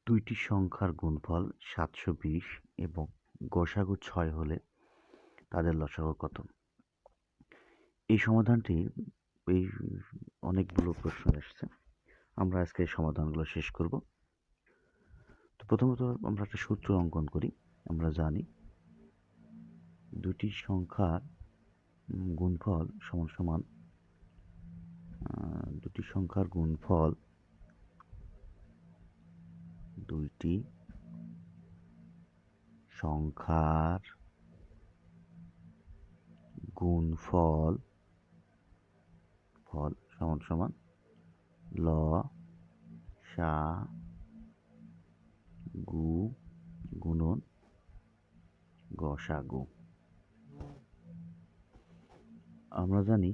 দুইটি সংখ্যার গুণফল ৭২০ এবং গসাগু ৬ হলে তাদের লসাগু কত? এই সমাধানটি এই অনেকগুলো প্রশ্ন এসছে। আমরা আজকে এই সমাধানগুলো শেষ করব। তো প্রথমত আমরা একটা সূত্র অঙ্কন করি। আমরা জানি দুটি সংখ্যার গুণফল সমান সমান দুটি সংখ্যার গুণফল দুইটি সংখ্যার গুণফল সমান সমান লসাগু গুণন গসাগু। আমরা জানি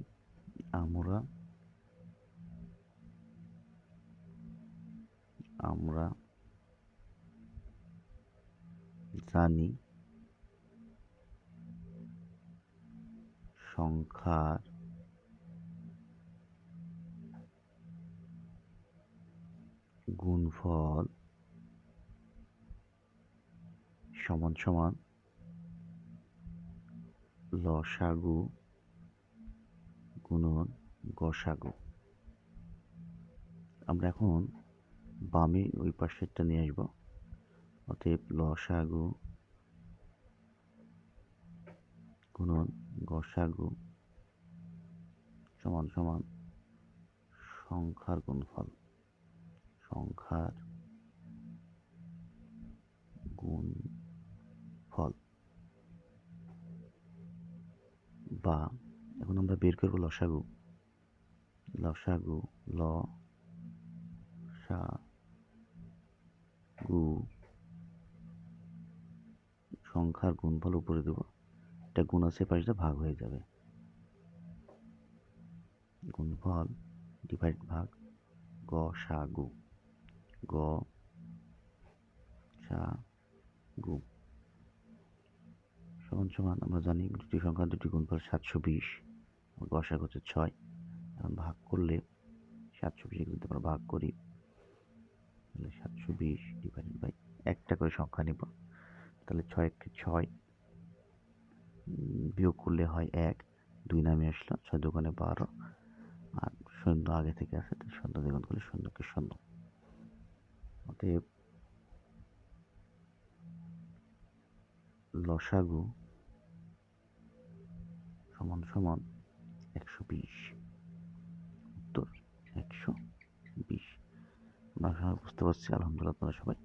সংখ্যার গুণফল সমান সমান লসাগু গুণন গসাগু। আমরা এখন বামে ওই পাশেরটা নিয়ে আসবো। অতএব লসাগু গুণন গসাগু সমান সমান সংখ্যার গুণফল বা এখন আমরা বের করবো লসাগু সংখ্যার গুণফল উপরে দেব, এটা গুণ আছে পাশে ভাগ হয়ে যাবে। গুণফল ডিভাইড ভাগ গসাগু সমান সমান আমরা জানি দুটি সংখ্যা দুটি গুণফল 720, গসাগু হচ্ছে 6। এখন ভাগ করলে 720 যদি আমরা ভাগ করি তাহলে 720 ডিভাইডেড বাই একটা করে সংখ্যা নিব। তাহলে 6 × 6 বিয়োগ করলে হয় 1, 2 নামে আসলো, 6 × 2 = 12, আর শূন্য আগে থেকে আছে, শূন্য দ্বিগুণ করলে 0 কে 0। অতএব লসাগু সমান সমান 120। উত্তর 120। আমরা বুঝতে পারছি। আলহামদুলিল্লাহ, আপনারা সবাই